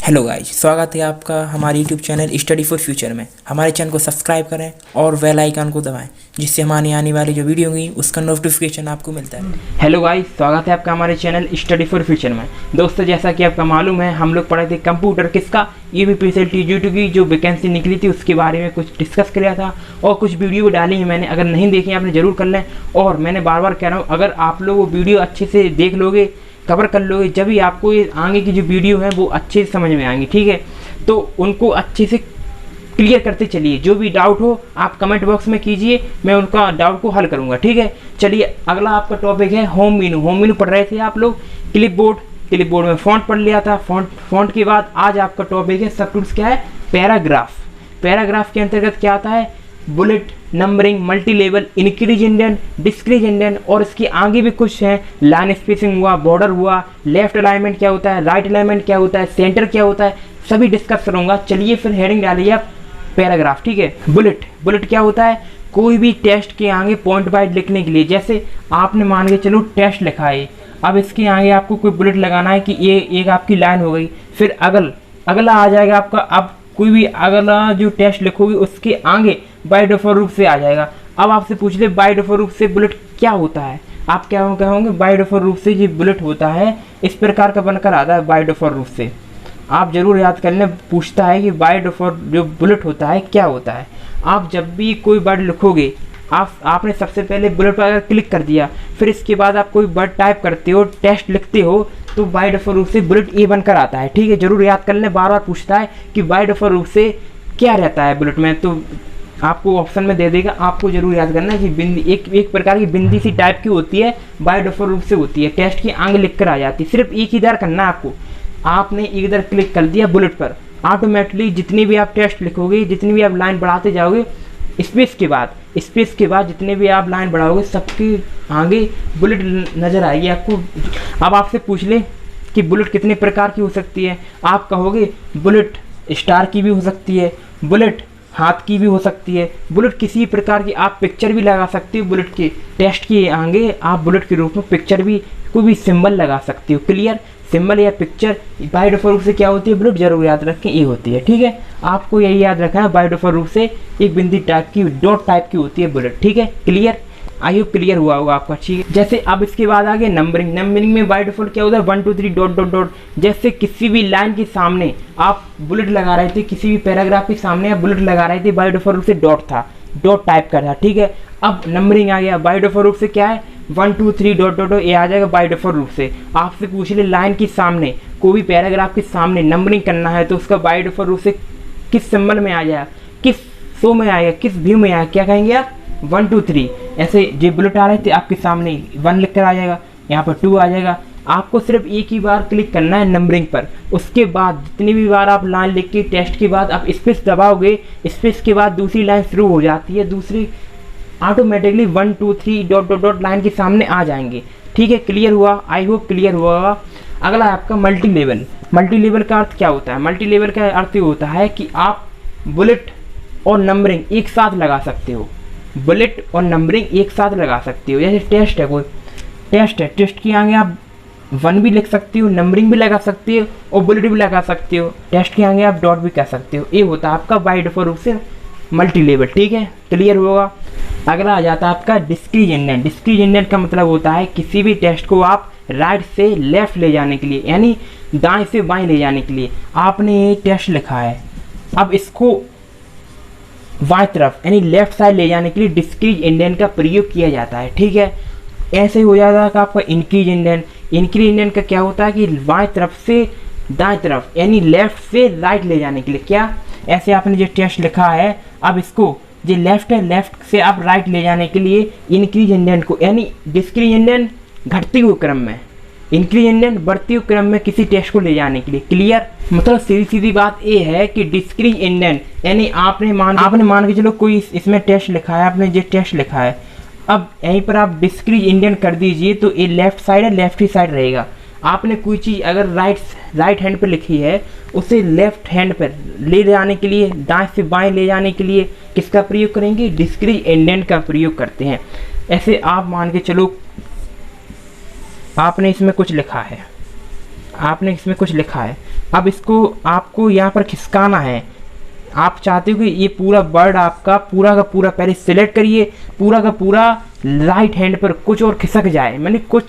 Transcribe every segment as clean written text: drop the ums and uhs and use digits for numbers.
Hello guys, स्वागत है आपका हमारे YouTube channel study for future में। हमारे चैनल को सब्सक्राइब करें और बेल आइकन को दबाएं, जिससे हमारी आने वाली जो वीडियो होगी उसका नोटिफिकेशन आपको मिलता है। हेलो गाइस, स्वागत है आपका हमारे चैनल स्टडी फॉर फ्यूचर में। दोस्तों, जैसा कि आपका मालूम है, हम लोग पढ़े थे कंप्यूटर किसका यूपीएससी यूटी की जो वैकेंसी निकली थी उसके बारे में कुछ डिस्कस किया था और कुछ वीडियो डाली है मैंने। अगर नहीं देखी आपने ज़रूर कर लें। और मैंने बार बार कह रहा हूँ, अगर आप लोग वो वीडियो अच्छे से देख लोगे, कवर कर लोगे, जब भी आपको ये आगे की जो वीडियो है वो अच्छे से समझ में आएंगी। ठीक है, तो उनको अच्छे से क्लियर करते चलिए। जो भी डाउट हो आप कमेंट बॉक्स में कीजिए, मैं उनका डाउट को हल करूंगा। ठीक है, चलिए अगला आपका टॉपिक है होम मेनू। होम मेनू पढ़ रहे थे आप लोग। क्लिपबोर्ड में फॉन्ट पढ़ लिया था। फॉन्ट के बाद आज आपका टॉपिक है सब टूल्स। क्या है? पैराग्राफ। पैराग्राफ के अंतर्गत क्या आता है? Bullet, numbering, multi level, increase indent, decrease indent और इसके आगे भी कुछ हैं। लाइन स्पेसिंग हुआ, बॉर्डर हुआ, लेफ्ट अलाइनमेंट क्या होता है, राइट अलाइनमेंट क्या होता है, सेंटर क्या होता है, सभी डिस्कस करूंगा। चलिए फिर हेडिंग डालिए आप पैराग्राफ। ठीक है, बुलेट क्या होता है? कोई भी टेस्ट के आगे पॉइंट वाइज लिखने के लिए, जैसे आपने मान के चलो टेस्ट लिखा है, अब इसके आगे आपको कोई बुलेट लगाना है कि ये एक आपकी लाइन हो गई। फिर अगला आ जाएगा आपका। अब कोई भी अगला जो टेस्ट लिखोगे उसके आगे बाय डिफॉल्ट रूप से आ जाएगा। अब आपसे पूछ ले बाय डिफॉल्ट रूप से बुलेट क्या होता है, आप क्या कहोगे? बाय डिफॉल्ट रूप से जो बुलेट होता है इस प्रकार का बनकर आता है। बाय डिफॉल्ट रूप से आप जरूर याद कर लें, पूछता है कि बाय डिफॉल्ट जो बुलेट होता है क्या होता है। आप जब भी कोई वर्ड लिखोगे, आपने सबसे पहले बुलेट पर अगर क्लिक कर दिया, फिर इसके बाद आप कोई वर्ड टाइप करते हो, टेस्ट लिखते हो, तो बाय डिफॉल्ट रूप से बुलेट ए बनकर आता है। ठीक है, जरूर याद कर लें। बार बार पूछता है कि बाय डिफॉल्ट रूप से क्या रहता है बुलेट में, तो आपको ऑप्शन में दे देगा। आपको जरूर याद करना है कि बिंदी एक प्रकार की बिंदी सी टाइप की होती है, बाय डिफॉल्ट रूप से होती है, टेस्ट की आगे लिख कर आ जाती है। सिर्फ एक इधर करना है आपको। आपने इधर क्लिक कर दिया बुलेट पर, ऑटोमेटिकली जितनी भी आप टेस्ट लिखोगे, जितनी भी आप लाइन बढ़ाते जाओगे, स्पेस के बाद जितने भी आप लाइन बढ़ाओगे सबके आगे बुलेट नज़र आएगी आपको। अब आपसे पूछ ले कि बुलेट कितने प्रकार की हो सकती है, आप कहोगे बुलेट स्टार की भी हो सकती है, बुलेट हाथ की भी हो सकती है, बुलेट किसी प्रकार की आप पिक्चर भी लगा सकते हो। बुलेट के टेस्ट के आगे आप बुलेट के रूप में पिक्चर भी, कोई भी सिंबल लगा सकते हो। क्लियर? सिंबल या पिक्चर बाय डिफॉल्ट रूप से क्या होती है? बुलेट जरूर याद रखें, ये होती है। ठीक है, आपको यही याद रखना है, बाय डिफॉल्ट रूप से एक बिंदी टाइप की, डॉट टाइप की होती है बुलेट। ठीक है, क्लियर? आई होप क्लियर हुआ होगा आपका। ठीक है, जैसे अब इसके बाद आगे नंबरिंग में बाय डिफॉल्ट क्या होता है? 1 2 3 डॉट डॉट डॉट। जैसे किसी भी लाइन के सामने आप बुलेट लगा रहे थे, किसी भी पैराग्राफ के सामने आप बुलेट लगा रहे थे, बाय डिफॉल्ट रूप से डॉट था, डॉट टाइप का था। ठीक है, अब नंबरिंग आ गया, बाय डिफॉल्ट रूप से क्या है? 1 2 3 डॉट डॉट, ये आ जाएगा बाय डिफॉल्ट रूप से। आपसे पूछ ले लाइन के सामने, कोई भी पैराग्राफ के सामने नंबरिंग करना है तो उसका बाय डिफॉल्ट रूप से किस सिंबल में आ जाएगा, किस शो में आएगा, किस व्यू में आएगा, क्या कहेंगे आप? 1 2 3। ऐसे जो बुलेट आ रहे थे आपके सामने 1 लिख कर आ जाएगा, यहाँ पर 2 आ जाएगा। आपको सिर्फ एक ही बार क्लिक करना है नंबरिंग पर। उसके बाद जितनी भी बार आप लाइन लिख के टेस्ट के बाद आप स्पेस दबाओगे, स्पेस के बाद दूसरी लाइन शुरू हो जाती है, दूसरी automatically 1 2 3 dot dot dot line के सामने आ जाएंगे। ठीक है, क्लियर हुआ? आई होप क्लियर हुआ। अगला है आपका मल्टी लेवल का अर्थ क्या होता है? मल्टी लेवल का अर्थ ये होता है कि आप बुलेट और नंबरिंग एक साथ लगा सकते हो। बुलेट और नंबरिंग एक साथ लगा सकते हो। जैसे टेस्ट है, कोई टेस्ट है, टेस्ट के आगे आप 1 भी लिख सकते हो, नंबरिंग भी लगा सकते हो और बुलेट भी लगा सकते हो। टेस्ट के आगे आप डॉट भी कर सकते हो। ये होता है आपका बाय डिफॉल्ट रूप से मल्टी लेवल। ठीक है, क्लियर होगा। अगला आ जाता है आपका डिस्क्रीज इंडेंट। डिस्क्रीज इंडेंट का मतलब होता है किसी भी टेस्ट को आप राइट से लेफ्ट ले जाने के लिए, यानी दाएं से बाएं ले जाने के लिए आपने ये टेस्ट लिखा है, अब इसको बाएं तरफ यानी लेफ्ट साइड ले जाने के लिए डिस्क्रीज इंडेंट का प्रयोग किया जाता है। ठीक है, ऐसे हो जाता है कि आपका इंक्रीज इंडेंट का क्या होता है कि बाएं तरफ से दाएं तरफ यानी लेफ्ट से राइट ले जाने के लिए। क्या? ऐसे आपने जो टेस्ट लिखा है, अब इसको जो लेफ्ट है, लेफ्ट से आप राइट ले जाने के लिए इंक्रीज इंडेंट को, यानी डिस्क्रीज इंडेंट घटते हुए क्रम में, इंक्रीज इंडेंट बढ़ते हुए क्रम में किसी टेस्ट को ले जाने के लिए। क्लियर? मतलब सीधी बात ये है कि डिस्क्रीज इंडेंट यानी आपने मान के चलो कोई इसमें टेस्ट लिखा है, आपने जो टेस्ट लिखा है, अब यहीं पर आप डिस्क्रीज इंडेंट कर दीजिए तो ये लेफ्ट साइड है, लेफ्ट ही साइड रहेगा। आपने कोई चीज़ अगर राइट हैंड पर लिखी है, उसे लेफ्ट हैंड पर ले जाने के लिए, दाएं से बाएं ले जाने के लिए किसका प्रयोग करेंगे? डिस्क्रीज इंडेंट का प्रयोग करते हैं। ऐसे आप मान के चलो आपने इसमें कुछ लिखा है, अब इसको आपको यहाँ पर खिसकाना है। आप चाहते हो कि ये पूरा बर्ड आपका पूरा का पूरा पहले सिलेक्ट करिए, पूरा का पूरा राइट हैंड पर कुछ और खिसक जाए, मतलब कुछ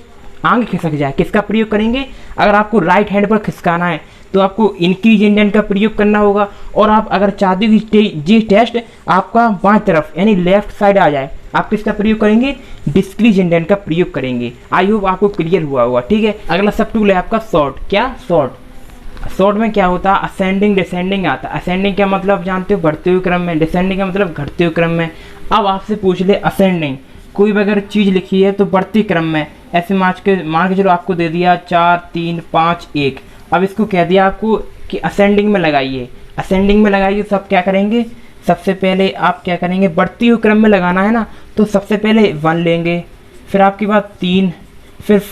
आगे खिसक जाए। किसका प्रयोग करेंगे? अगर आपको राइट हैंड पर खिसकाना है तो आपको इंक्रीज इंडेंट का प्रयोग करना होगा। और आप अगर चाहते हो कि ये टेस्ट आपका बाएं तरफ यानी लेफ्ट साइड आ जाए, आप किसका प्रयोग करेंगे? डिस्क्रीज इंडेंट का प्रयोग करेंगे। आई होप आपको क्लियर हुआ होगा, ठीक है। अगला सब टूल है आपका सॉर्ट। क्या? सॉर्ट में क्या होता है? असेंडिंग डिसेंडिंग आता है। असेंडिंग का मतलब जानते हो बढ़ते हुए क्रम में, डिसेंडिंग का मतलब घटते हुए क्रम में। अब आपसे पूछ ले असेंडिंग, कोई भी अगर चीज़ लिखी है तो बढ़ती क्रम में, ऐसे मान के चलो आपको दे दिया 4 3 5 1। अब इसको कह दिया आपको कि असेंडिंग में लगाइए, असेंडिंग में लगाइए। सब क्या करेंगे? सबसे पहले आप क्या करेंगे? बढ़ती हुई क्रम में लगाना है ना, तो सबसे पहले 1 लेंगे, फिर आपके बाद 3, फिर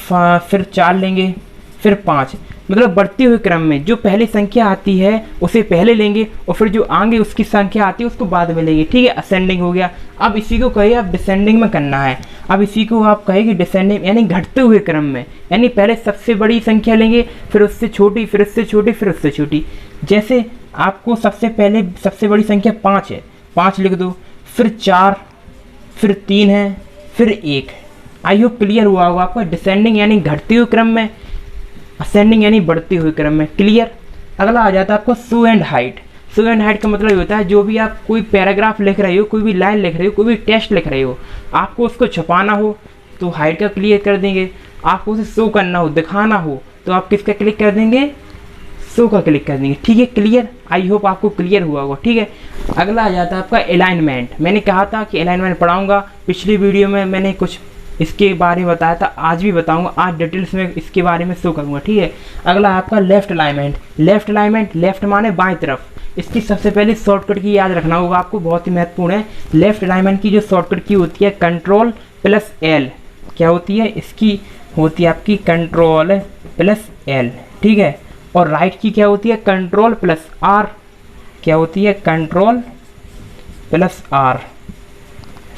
4 लेंगे, फिर 5। मतलब बढ़ते हुए क्रम में जो पहली संख्या आती है उसे पहले लेंगे और फिर जो आगे उसकी संख्या आती है उसको बाद में लेंगे, ठीक है। असेंडिंग हो गया। अब इसी को कहिए आप डिसेंडिंग में करना है। अब इसी को आप कहें कि डिसेंडिंग यानी घटते हुए क्रम में, यानी पहले सबसे बड़ी संख्या लेंगे, फिर उससे छोटी, फिर उससे छोटी, फिर उससे छोटी। जैसे आपको सबसे पहले सबसे बड़ी संख्या 5 है, 5 लिख दो, फिर 4, फिर 3 है, फिर 1। आई होप क्लियर हुआ होगा आपका। डिसेंडिंग यानी घटते हुए क्रम में, असेंडिंग यानी बढ़ते हुए क्रम में। क्लियर। अगला आ जाता है आपको show and height. Show and height का मतलब ये होता है जो भी आप कोई पैराग्राफ लिख रहे हो, कोई भी लाइन लिख रहे हो, कोई भी टेक्स्ट लिख रहे हो, आपको उसको छुपाना हो तो हाइट का क्लियर कर देंगे। आपको उसे शो करना हो, दिखाना हो, तो आप किसका क्लिक कर देंगे? शो का क्लिक कर देंगे, ठीक है। क्लियर। आई होप आपको क्लियर हुआ होगा, ठीक है। अगला आ जाता है आपका अलाइनमेंट। मैंने कहा था कि अलाइनमेंट पढ़ाऊंगा, पिछली वीडियो में मैंने कुछ इसके बारे में बताया था, आज भी बताऊंगा, आज डिटेल्स में इसके बारे में शो करूंगा, ठीक है। अगला आपका left alignment. Left alignment, left माने बाएं तरफ। इसकी सबसे पहले शॉर्टकट की याद रखना होगा आपको, बहुत ही महत्वपूर्ण है। लेफ्ट अलाइनमेंट की जो शॉर्टकट की होती है Ctrl+L, क्या होती है? इसकी होती है आपकी Ctrl+L, ठीक है। और राइट की क्या होती है? Ctrl+R, क्या होती है? Ctrl+R।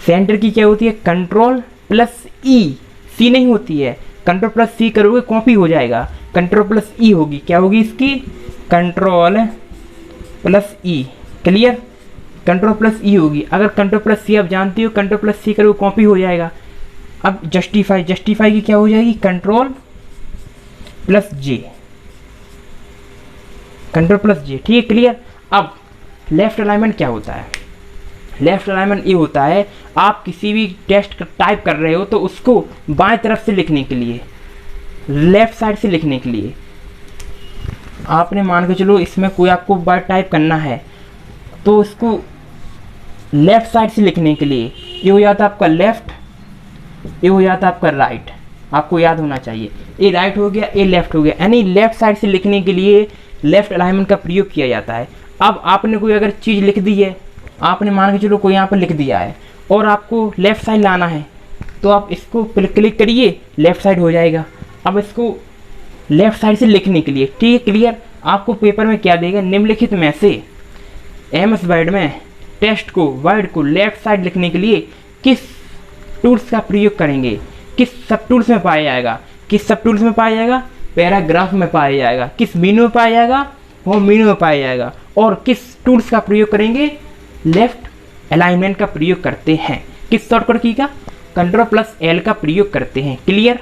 सेंटर की क्या होती है? Ctrl+E, सी नहीं होती है। Ctrl+C करोगे कॉपी हो जाएगा, Ctrl+E होगी, क्या होगी इसकी? Ctrl+E। क्लियर। Ctrl+E होगी। अगर Ctrl+C आप जानती हो, Ctrl+C करोगे कॉपी हो जाएगा। अब जस्टिफाई, जस्टिफाई की क्या हो जाएगी? Ctrl+J, Ctrl+J, ठीक है। क्लियर। अब लेफ्ट अलाइनमेंट क्या होता है? लेफ्ट अलाइनमेंट ये होता है आप किसी भी टेक्स्ट टाइप कर रहे हो तो उसको बाएं तरफ से लिखने के लिए, लेफ्ट साइड से लिखने के लिए, आपने मान के चलो इसमें कोई आपको वर्ड टाइप करना है तो उसको लेफ्ट साइड से लिखने के लिए ये हो जाता है आपका लेफ्ट, ये हो जाता है आपका राइट। आपको याद होना चाहिए, ये राइट हो गया, ये लेफ्ट हो गया, यानी लेफ्ट साइड से लिखने के लिए लेफ्ट अलाइनमेंट का प्रयोग किया जाता है। अब आपने कोई अगर चीज़ लिख दी है, आपने मान के चलो कोई यहाँ पर लिख दिया है और आपको लेफ़्ट साइड लाना है तो आप इसको क्लिक करिए, लेफ़्ट साइड हो जाएगा। अब इसको लेफ़्ट साइड से लिखने के लिए, ठीक है। क्लियर। आपको पेपर में क्या देगा? निम्नलिखित में से MS वर्ड में टेक्स्ट को, वर्ड को लेफ़्ट साइड लिखने के लिए किस टूल्स का प्रयोग करेंगे? किस सब टूल्स में पाया जाएगा? किस सब टूल्स में पाया जाएगा? पैराग्राफ में पाया जाएगा। किस मेनू में पाया जाएगा? होम मेनू में पाया जाएगा। और किस टूल्स का प्रयोग करेंगे? लेफ्ट अलाइनमेंट का प्रयोग करते हैं। किस शॉर्टकट की का? Ctrl+L का प्रयोग करते हैं। क्लियर।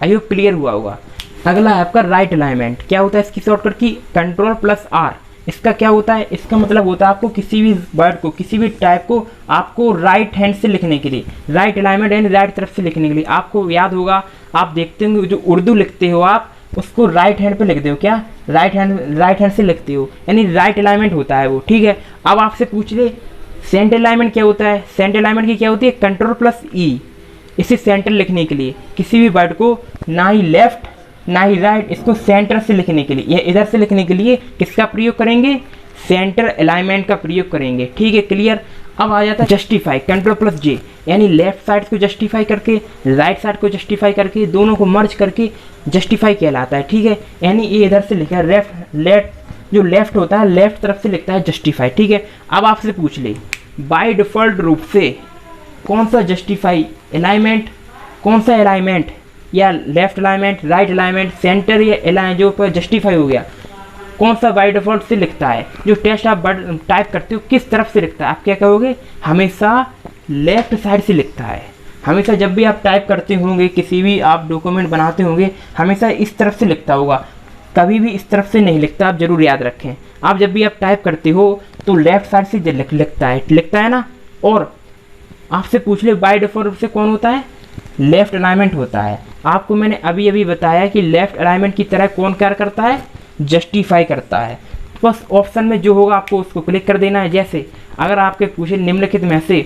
आई होप क्लियर हुआ होगा। अगला है आपका राइट अलाइनमेंट। क्या होता है इसकी शॉर्टकट की? Ctrl+R। इसका क्या होता है? इसका मतलब होता है आपको किसी भी वर्ड को, किसी भी टाइप को आपको राइट हैंड से लिखने के लिए, राइट अलाइनमेंट यानी राइट तरफ से लिखने के लिए। आपको याद होगा, आप देखते होंगे जो उर्दू लिखते हो आप उसको राइट हैंड पे लिखते हो। क्या? राइट हैंड से लिखते हो, यानी राइट अलाइनमेंट होता है वो, ठीक है। अब आपसे पूछ ले सेंटर अलाइनमेंट क्या होता है? सेंटर अलाइनमेंट की क्या होती है? Ctrl+E। इसे सेंटर लिखने के लिए, किसी भी वर्ड को ना ही लेफ्ट ना ही राइट, इसको सेंटर से लिखने के लिए या इधर से लिखने के लिए किसका प्रयोग करेंगे? सेंटर अलाइनमेंट का प्रयोग करेंगे, ठीक है। क्लियर। अब आ जाता है जस्टिफाई, Ctrl+J, यानी लेफ्ट साइड को जस्टिफाई करके राइट साइड को जस्टिफाई करके दोनों को मर्ज करके जस्टिफाई कहलाता है, ठीक है। यानी ये इधर से लिखा है जो लेफ्ट होता है लेफ्ट तरफ से लिखता है जस्टिफाई, ठीक है। अब आपसे पूछ ले बाय डिफ़ॉल्ट रूप से कौन सा जस्टिफाई अलाइनमेंट, कौन सा अलाइनमेंट या left alignment, right alignment, centre या अलाइन जो पर जस्टिफाई हो गया, कौन सा बाय डिफ़ॉल्ट से लिखता है, जो टेक्स्ट आप टाइप करते हो किस तरफ से लिखता है, आप क्या कहोगे, हमेशा लेफ़्ट साइड से लिखता है। हमेशा जब भी आप टाइप करते होंगे, किसी भी आप डॉक्यूमेंट बनाते होंगे, हमेशा इस तरफ से लिखता होगा, कभी भी इस तरफ से नहीं लिखता, आप ज़रूर याद रखें। आप जब भी आप टाइप करते हो तो लेफ़्ट साइड से लिखता है ना। और आपसे पूछ ले बाय डिफ़ॉल्ट से कौन होता है, लेफ़्ट अलाइनमेंट होता है। आपको मैंने अभी अभी बताया कि लेफ़्ट अलाइनमेंट की तरह कौन क्या करता है, जस्टिफाई करता है। बस ऑप्शन में जो होगा आपको उसको क्लिक कर देना है। जैसे अगर आपके पूछे निम्नलिखित में से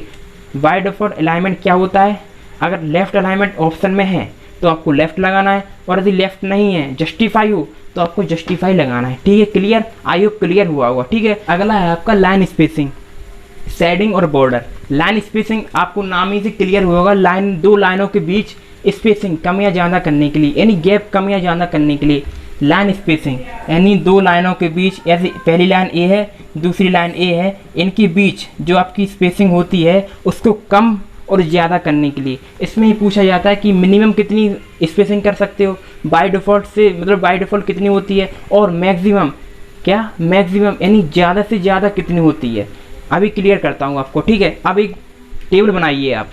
बाय डिफ़ॉल्ट अलाइनमेंट क्या होता है, अगर लेफ़्ट अलाइनमेंट ऑप्शन में है तो आपको लेफ़्ट लगाना है, और यदि लेफ़्ट नहीं है, जस्टिफाई हो, तो आपको जस्टिफाई लगाना है। ठीक है, क्लियर, आई होप क्लियर हुआ होगा। ठीक है, अगला है आपका लाइन स्पेसिंग, शेडिंग और बॉर्डर। लाइन स्पेसिंग आपको नाम ही से क्लियर हुआ होगा, लाइन, दो लाइनों के बीच स्पेसिंग कम या ज़्यादा करने के लिए, यानी गैप कम या ज़्यादा करने के लिए लाइन स्पेसिंग, यानी दो लाइनों के बीच, ऐसे पहली लाइन ए है, दूसरी लाइन ए है, इनके बीच जो आपकी स्पेसिंग होती है उसको कम और ज़्यादा करने के लिए इसमें ही पूछा जाता है कि मिनिमम कितनी स्पेसिंग कर सकते हो बाय डिफ़ॉल्ट से, मतलब बाय डिफ़ॉल्ट कितनी होती है, और मैक्सिमम क्या, मैक्सिमम यानी ज़्यादा से ज़्यादा कितनी होती है। अभी क्लियर करता हूँ आपको। ठीक है, अब एक टेबल बनाइए आप,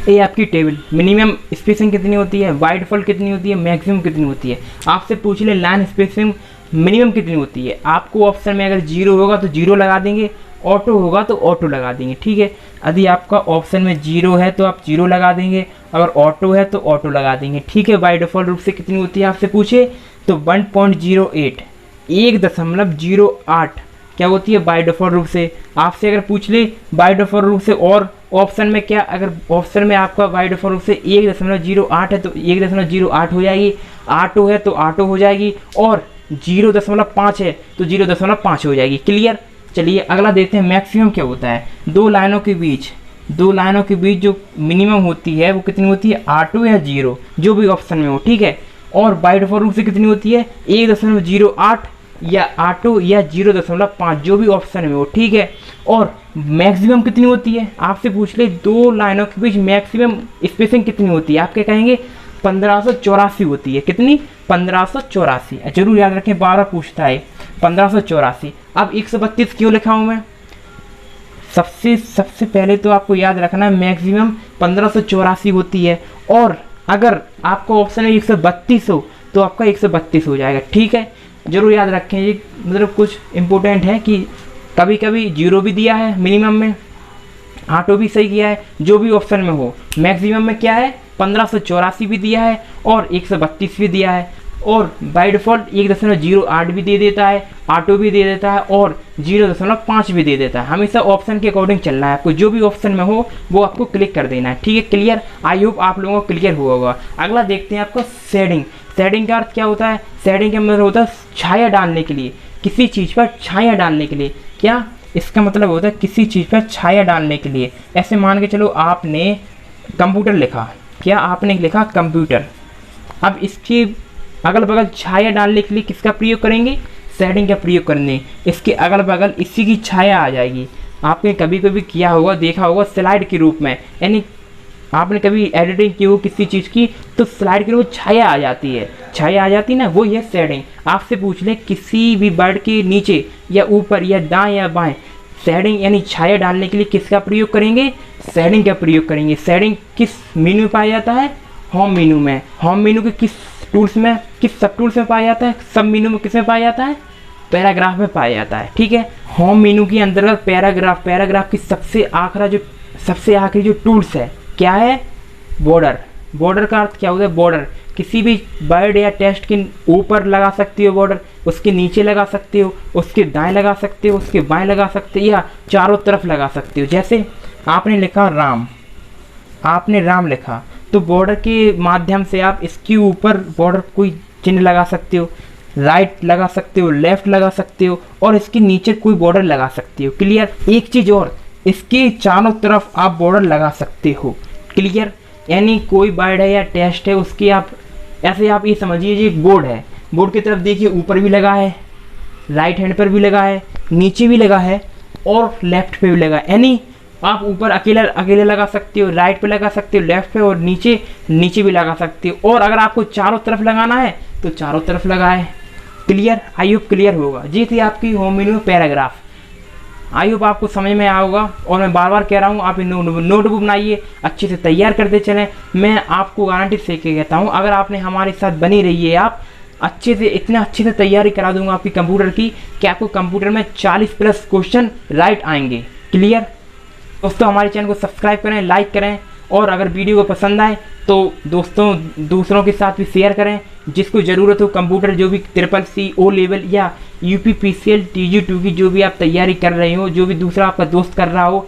ये आपकी टेबल, मिनिमम स्पेसिंग कितनी होती है, बाय डिफ़ॉल्ट कितनी होती है, मैक्सिमम कितनी होती है। आपसे पूछ ले लाइन स्पेसिंग मिनिमम कितनी होती है, आपको ऑप्शन में अगर 0 होगा तो 0 लगा देंगे, ऑटो होगा तो ऑटो लगा देंगे। ठीक है, यदि आपका ऑप्शन में 0 है तो आप 0 लगा देंगे, अगर ऑटो है तो ऑटो लगा देंगे। ठीक है, बाय डिफ़ॉल्ट रूप से कितनी होती है आपसे पूछे तो 1.08, 1.08 क्या होती है बाय डिफ़ॉल्ट रूप से। आपसे अगर पूछ ले बाय डिफ़ॉल्ट रूप से और ऑप्शन में क्या, अगर ऑप्शन में आपका बाय डिफ़ॉल्ट रूप से 1.08 है तो 1.08 हो जाएगी, ऑटो है तो ऑटो हो जाएगी, और 0.5 है तो 0.5 हो जाएगी। क्लियर। चलिए अगला देखते हैं मैक्सिमम क्या होता है। दो लाइनों के बीच जो मिनिमम होती है वो कितनी होती है, ऑटो या 0, जो भी ऑप्शन में हो। ठीक है, और बाय डिफ़ॉल्ट रूप से कितनी होती है 1.08 या ऑटो या 0.5, जो भी ऑप्शन में हो। ठीक है, और मैक्सिमम कितनी होती है, आपसे पूछ ले दो लाइनों के बीच मैक्सिमम स्पेसिंग कितनी होती है, आप क्या कहेंगे 1584 होती है। कितनी, 1584। जरूर याद रखें, 12 पूछता है 1584। अब 132 क्यों लिखा हूँ मैं, सबसे पहले तो आपको याद रखना है मैक्सिमम 1584 होती है, और अगर आपको ऑप्शन में 132 हो तो आपका 132 हो जाएगा। ठीक है, जरूर याद रखें, ये मतलब कुछ इम्पोर्टेंट है कि कभी कभी 0 भी दिया है मिनिमम में, ऑटो भी सही किया है, जो भी ऑप्शन में हो। मैक्सिमम में क्या है 1584 भी दिया है और 132 भी दिया है, और बाय डिफ़ॉल्ट 1.08 भी दे देता है, ऑटो भी दे देता है, और 0.5 भी दे देता है। हमेशा ऑप्शन के अकॉर्डिंग चलना है आपको, जो भी ऑप्शन में हो वो आपको क्लिक कर देना है। ठीक है, क्लियर। आई होप आप लोगों को क्लियर हुआ होगा। अगला देखते हैं आपको शेडिंग। शेडिंग का अर्थ क्या होता है, शेडिंग का मतलब होता है छाया डालने के लिए, किसी चीज़ पर छाया डालने के लिए। क्या इसका मतलब होता है, किसी चीज़ पर छाया डालने के लिए। ऐसे मान के चलो आपने कंप्यूटर लिखा, क्या आपने लिखा कंप्यूटर, अब इसके अगल बगल छाया डालने के लिए किसका प्रयोग करेंगे, शेडिंग का प्रयोग करेंगे। इसके अगल बगल इसी की छाया आ जाएगी। आपने कभी कभी किया होगा, देखा होगा स्लाइड के रूप में, यानी आपने कभी एडिटिंग की हो किसी चीज़ की तो स्लाइड के रूप छाया आ जाती है, छाया आ जाती है ना, वो ये शेडिंग। आपसे पूछ लें किसी भी वर्ड के नीचे या ऊपर या दाएं या बाएं, शेडिंग यानी छाया डालने के लिए किसका प्रयोग करेंगे, शेडिंग का प्रयोग करेंगे। शेडिंग किस मेनू में पाया जाता है, होम मेनू में। होम मेनू के किस टूल्स में, किस सब टूल्स में पाया जाता है, सब मेनू में किस में पाया जाता है, पैराग्राफ में पाया जाता है। ठीक है, होम मेनू के अंतर्गत पैराग्राफ, पैराग्राफ की सबसे आखिरी जो टूल्स है क्या है, बॉर्डर। बॉर्डर का अर्थ क्या होता है, बॉर्डर किसी भी वर्ड या टेक्स्ट के ऊपर लगा सकते हो बॉर्डर, उसके नीचे लगा सकते हो, उसके दाएं लगा सकते हो, उसके बाएं लगा सकते हो, या चारों तरफ लगा सकते हो। जैसे आपने लिखा राम, आपने राम लिखा तो बॉर्डर के माध्यम से आप इसके ऊपर बॉर्डर कोई चिन्ह लगा सकते हो, राइट लगा सकते हो, लेफ्ट लगा सकते हो, और इसके नीचे कोई बॉर्डर लगा सकते हो। क्लियर। एक चीज़ और, इसके चारों तरफ आप बॉर्डर लगा सकते हो। क्लियर। यानी कोई वर्ड है या टेक्स्ट है उसकी आप ऐसे आप ये समझिए जी एक बोर्ड है, बोर्ड की तरफ देखिए, ऊपर भी लगा है, राइट हैंड पर भी लगा है, नीचे भी लगा है, और लेफ्ट पे भी लगा है। यानी आप ऊपर अकेले लगा सकते हो, राइट पे लगा सकते हो, लेफ्ट पे, और नीचे भी लगा सकते हो। और अगर आपको चारों तरफ लगाना है तो चारों तरफ लगाए। क्लियर, आई होप क्लियर होगा। ये थी आपकी होमोनिम पैराग्राफ, आई होप आपको समझ में आया होगा। और मैं बार बार कह रहा हूँ आप नोटबुक बनाइए, अच्छे से तैयार करते चलें। मैं आपको गारंटी से कहता हूँ अगर आपने हमारे साथ बनी रही है, आप अच्छे से, इतना अच्छे से तैयारी करा दूंगा आपकी कंप्यूटर की कि आपको कंप्यूटर में 40+ क्वेश्चन राइट आएंगे। क्लियर दोस्तों, हमारे चैनल को सब्सक्राइब करें, लाइक करें, और अगर वीडियो को पसंद आए तो दोस्तों दूसरों के साथ भी शेयर करें जिसको ज़रूरत हो कंप्यूटर, जो भी CCC O लेवल या UPPCL TG2 की जो भी आप तैयारी कर रहे हो, जो भी दूसरा आपका दोस्त कर रहा हो,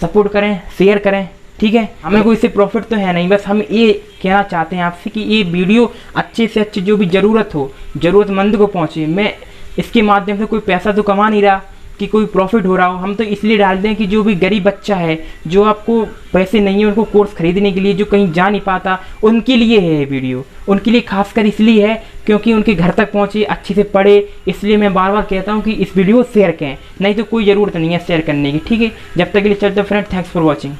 सपोर्ट करें, शेयर करें। ठीक है, हमें कोई इससे प्रॉफिट तो है नहीं, बस हम ये कहना चाहते हैं आपसे कि ये वीडियो अच्छे से अच्छे जो भी ज़रूरत हो, ज़रूरतमंद को पहुँचे। मैं इसके माध्यम से कोई पैसा तो कमा नहीं रहा कि कोई प्रॉफिट हो रहा हो, हम तो इसलिए डाल दें कि जो भी गरीब बच्चा है, जो आपको पैसे नहीं है उनको कोर्स खरीदने के लिए, जो कहीं जा नहीं पाता, उनके लिए है ये वीडियो, उनके लिए खासकर इसलिए है क्योंकि उनके घर तक पहुंचे, अच्छे से पढ़े। इसलिए मैं बार बार कहता हूं कि इस वीडियो को शेयर करें, नहीं तो कोई ज़रूरत नहीं है शेयर करने की। ठीक है, जब तक के लिए चलते फ्रेंड, थैंक्स फॉर वॉचिंग।